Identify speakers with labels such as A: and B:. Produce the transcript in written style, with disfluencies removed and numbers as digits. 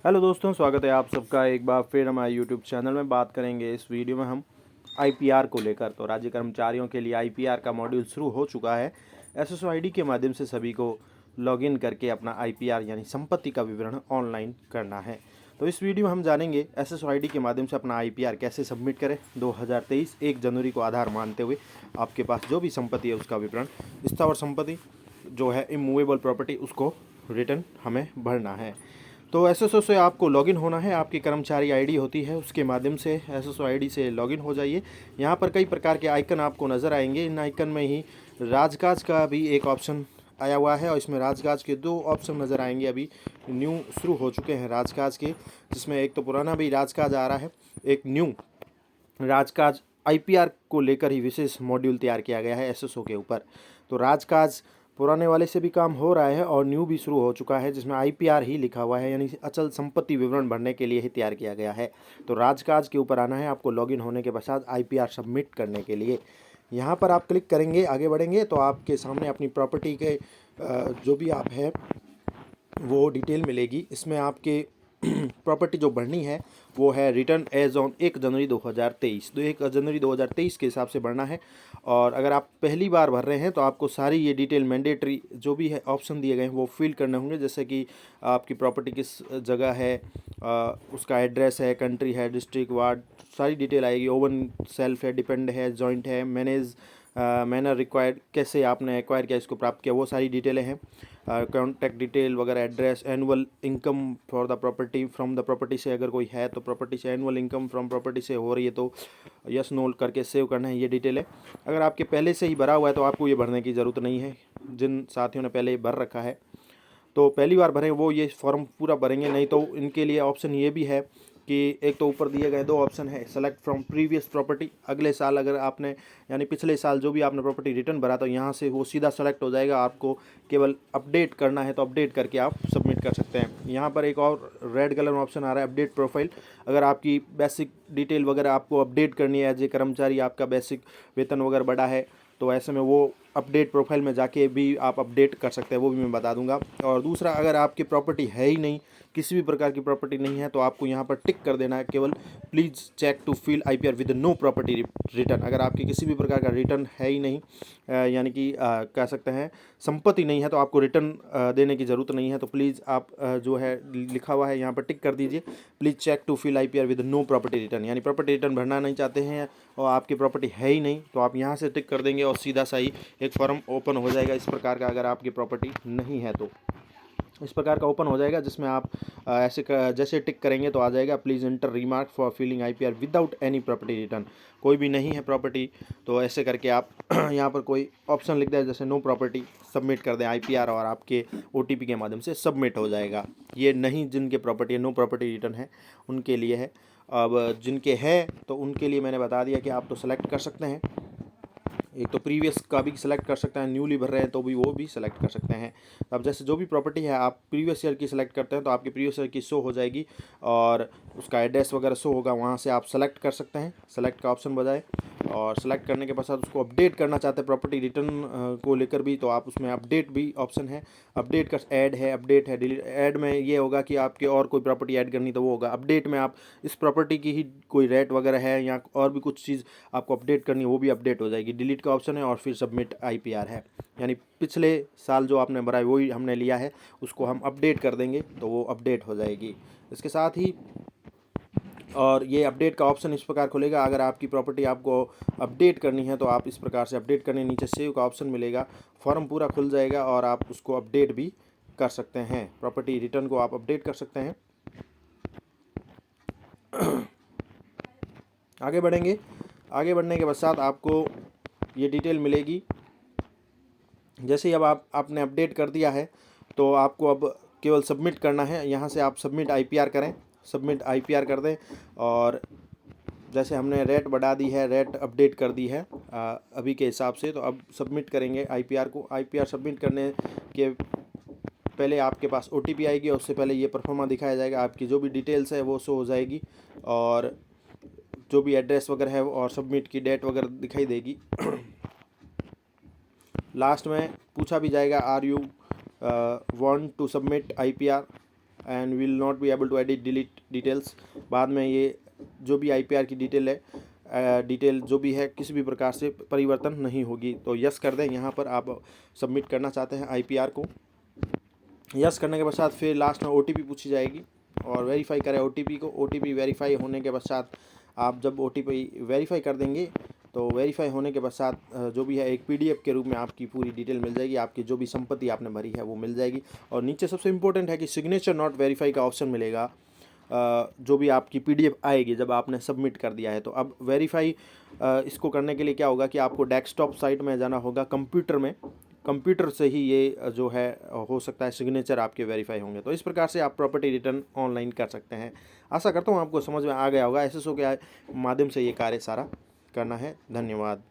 A: Hello दोस्तों, स्वागत है आप सबका एक बार फिर हमारे यूट्यूब चैनल में। बात करेंगे इस वीडियो में हम आईपीआर को लेकर। तो राज्य कर्मचारियों के लिए आईपीआर का मॉड्यूल शुरू हो चुका है। एसएसओ आईडी के माध्यम से सभी को लॉगिन करके अपना आईपीआर यानी संपत्ति का विवरण ऑनलाइन करना है। तो इस वीडियो में हम जानेंगे एसएसओ आईडी के माध्यम से अपना आईपीआर कैसे सबमिट करें। 2023 1 जनवरी को आधार मानते हुए आपके पास जो भी संपत्ति है उसका विवरण, स्थावर संपत्ति जो है इमूवेबल प्रॉपर्टी, उसको रिटर्न हमें भरना है। तो एसएसओ से आपको लॉगिन होना है। आपकी कर्मचारी आईडी होती है, उसके माध्यम से एसएसओ आईडी से लॉगिन हो जाइए। यहाँ पर कई प्रकार के आइकन आपको नज़र आएंगे। इन आइकन में ही राजकाज का भी एक ऑप्शन आया हुआ है और इसमें राजकाज के 2 ऑप्शन नज़र आएंगे। अभी न्यू शुरू हो चुके हैं राजकाज के, जिसमें एक तो पुराना भी राजकाज आ रहा है, एक न्यू राजकाज आईपीआर को लेकर ही विशेष मॉड्यूल तैयार किया गया है एसएसओ के ऊपर। तो राजकाज पुराने वाले से भी काम हो रहा है और न्यू भी शुरू हो चुका है, जिसमें आईपीआर ही लिखा हुआ है, यानी अचल संपत्ति विवरण भरने के लिए ही तैयार किया गया है। तो राजकाज के ऊपर आना है आपको लॉगिन होने के पश्चात आईपीआर सबमिट करने के लिए। यहाँ पर आप क्लिक करेंगे, आगे बढ़ेंगे तो आपके सामने अपनी प्रॉपर्टी के जो भी आप है वो डिटेल मिलेगी। इसमें आपके प्रॉपर्टी जो भरनी है वो है रिटर्न एज ऑन 1 जनवरी 2023। तो 1 जनवरी 2023 के हिसाब से भरना है। और अगर आप पहली बार भर रहे हैं तो आपको सारी ये डिटेल मैंडेटरी जो भी है ऑप्शन दिए गए हैं वो फिल करने होंगे, जैसे कि आपकी प्रॉपर्टी किस जगह है, उसका एड्रेस है, कंट्री है, डिस्ट्रिक्ट, वार्ड, सारी डिटेल आएगी। ओवन सेल्फ है, डिपेंड है, जॉइंट है, मैनेज, मैनर रिक्वायर्ड, कैसे आपने एक्वायर किया, इसको प्राप्त किया, वो सारी डिटेलें हैं। कॉन्टैक्ट डिटेल वगैरह, address, annual income for the property from the property से अगर कोई है तो प्रॉपर्टी से एनुअल इनकम फ्रॉम प्रॉपर्टी से हो रही है तो यस नो करके सेव करना है, ये डिटेल है। अगर आपके पहले से ही भरा हुआ है तो आपको ये भरने की ज़रूरत नहीं है। जिन साथियों ने पहले भर रखा है तो पहली बार भरें वो ये फॉर्म पूरा भरेंगे, नहीं तो इनके लिए ऑप्शन ये भी है कि एक तो ऊपर दिए गए 2 ऑप्शन है, सेलेक्ट फ्रॉम प्रीवियस प्रॉपर्टी। अगले साल अगर आपने यानी पिछले साल जो भी आपने प्रॉपर्टी रिटर्न भरा तो यहाँ से वो सीधा सेलेक्ट हो जाएगा। आपको केवल अपडेट करना है तो अपडेट करके आप सबमिट कर सकते हैं। यहाँ पर एक और रेड कलर में ऑप्शन आ रहा है अपडेट प्रोफाइल। अगर आपकी बेसिक डिटेल वगैरह आपको अपडेट करनी है, एज ए कर्मचारी आपका बेसिक वेतन वगैरह बढ़ा है तो ऐसे में वो अपडेट प्रोफाइल में जाके भी आप अपडेट कर सकते हैं, वो भी मैं बता दूंगा। और दूसरा, अगर आपकी प्रॉपर्टी है ही नहीं, किसी भी प्रकार की प्रॉपर्टी नहीं है, तो आपको यहाँ पर टिक कर देना है केवल please check to fill IPR with no property return. अगर आपकी किसी भी प्रकार का रिटर्न है ही नहीं, यानी कि कह सकते हैं संपत्ति नहीं है, तो आपको रिटर्न देने की ज़रूरत नहीं है। तो प्लीज़ आप जो है लिखा हुआ है यहाँ पर टिक कर दीजिए, please check to fill IPR with no property return, यानी प्रॉपर्टी रिटर्न भरना नहीं चाहते हैं और आपकी प्रॉपर्टी है ही नहीं, तो आप यहाँ से टिक कर देंगे और सीधा सा ही एक फॉर्म ओपन हो जाएगा इस प्रकार का। अगर आपकी प्रॉपर्टी नहीं है तो इस प्रकार का ओपन हो जाएगा, जिसमें आप जैसे टिक करेंगे तो आ जाएगा please enter remark for filling IPR without any property return. कोई भी नहीं है प्रॉपर्टी तो ऐसे करके आप यहाँ पर कोई ऑप्शन लिख दें जैसे नो प्रॉपर्टी, सबमिट कर दें आईपीआर और आपके ओटीपी के माध्यम से सबमिट हो जाएगा। ये नहीं जिनके प्रॉपर्टी नो प्रॉपर्टी रिटर्न है उनके लिए है। अब जिनके है तो उनके लिए मैंने बता दिया कि आप तो सेलेक्ट कर सकते हैं, एक तो प्रीवियस का भी सिलेक्ट कर सकते हैं, न्यूली भर रहे हैं तो भी वो भी सिलेक्ट कर सकते हैं। अब जैसे जो भी प्रॉपर्टी है आप प्रीवियस ईयर की सिलेक्ट करते हैं तो आपकी प्रीवियस ईयर की शो हो जाएगी और उसका एड्रेस वगैरह शो होगा, वहाँ से आप सेलेक्ट कर सकते हैं। सेलेक्ट का ऑप्शन बजाए और सेलेक्ट करने के पश्चात उसको अपडेट करना चाहते हैं प्रॉपर्टी रिटर्न को लेकर भी, तो आप उसमें अपडेट भी ऑप्शन है। अपडेट का ऐड है, अपडेट है, डिलीट। ऐड में ये होगा कि आपके और कोई प्रॉपर्टी ऐड करनी तो वो होगा। अपडेट में आप इस प्रॉपर्टी की ही कोई रेट वगैरह है या और भी कुछ चीज़ आपको अपडेट करनी है वो भी अपडेट हो जाएगी। डिलीट का ऑप्शन है और फिर सबमिट आईपीआर है, यानी पिछले साल जो आपने भरा है वही हमने लिया है, उसको हम अपडेट कर देंगे तो वो अपडेट हो जाएगी। इसके साथ ही और ये अपडेट का ऑप्शन इस प्रकार खुलेगा। अगर आपकी प्रॉपर्टी आपको अपडेट करनी है तो आप इस प्रकार से अपडेट करने, नीचे सेव का ऑप्शन मिलेगा, फॉर्म पूरा खुल जाएगा और आप उसको अपडेट भी कर सकते हैं। प्रॉपर्टी रिटर्न को आप अपडेट कर सकते हैं। आगे बढ़ेंगे, आगे बढ़ने के पश्चात आपको ये डिटेल मिलेगी। जैसे ही अब आपने अपडेट कर दिया है तो आपको अब केवल सबमिट करना है। यहाँ से आप सबमिट आईपीआर करें, सबमिट आईपीआर कर दें। और जैसे हमने रेट बढ़ा दी है, रेट अपडेट कर दी है अभी के हिसाब से, तो अब सबमिट करेंगे आईपीआर को। आईपीआर सबमिट करने के पहले आपके पास ओटीपी आएगी और उससे पहले ये परफॉर्मा दिखाया जाएगा, आपकी जो भी डिटेल्स है वो शो हो जाएगी और जो भी एड्रेस वगैरह है और सबमिट की डेट वगैरह दिखाई देगी। लास्ट में पूछा भी जाएगा are you want to submit IPR, and will not be able to edit delete details. बाद में ये जो भी IPR की डिटेल है, डिटेल जो भी है किसी भी प्रकार से परिवर्तन नहीं होगी। तो यस कर दें। यहाँ पर आप सबमिट करना चाहते हैं IPR को। यस करने के पश्चात फिर लास्ट में OTP पूछी जाएगी और वेरीफाई करें OTP को। OTP वेरीफाई होने के पश्चात आप जब OTP वेरीफाई कर देंगे तो वेरीफाई होने के पश्चात जो भी है एक PDF के रूप में आपकी पूरी डिटेल मिल जाएगी, आपकी जो भी संपत्ति आपने भरी है वो मिल जाएगी। और नीचे सबसे इम्पोर्टेंट है कि सिग्नेचर नॉट वेरीफाई का ऑप्शन मिलेगा, जो भी आपकी PDF आएगी जब आपने सबमिट कर दिया है। तो अब वेरीफाई इसको करने के लिए क्या होगा कि आपको डेस्कटॉप साइट में जाना होगा, कंप्यूटर में, कंप्यूटर से ही ये जो है हो सकता है सिग्नेचर आपके वेरीफाई होंगे। तो इस प्रकार से आप प्रॉपर्टी रिटर्न ऑनलाइन कर सकते हैं। आशा करता हूँ आपको समझ में आ गया होगा। SSO के माध्यम से ये कार्य सारा करना है। धन्यवाद।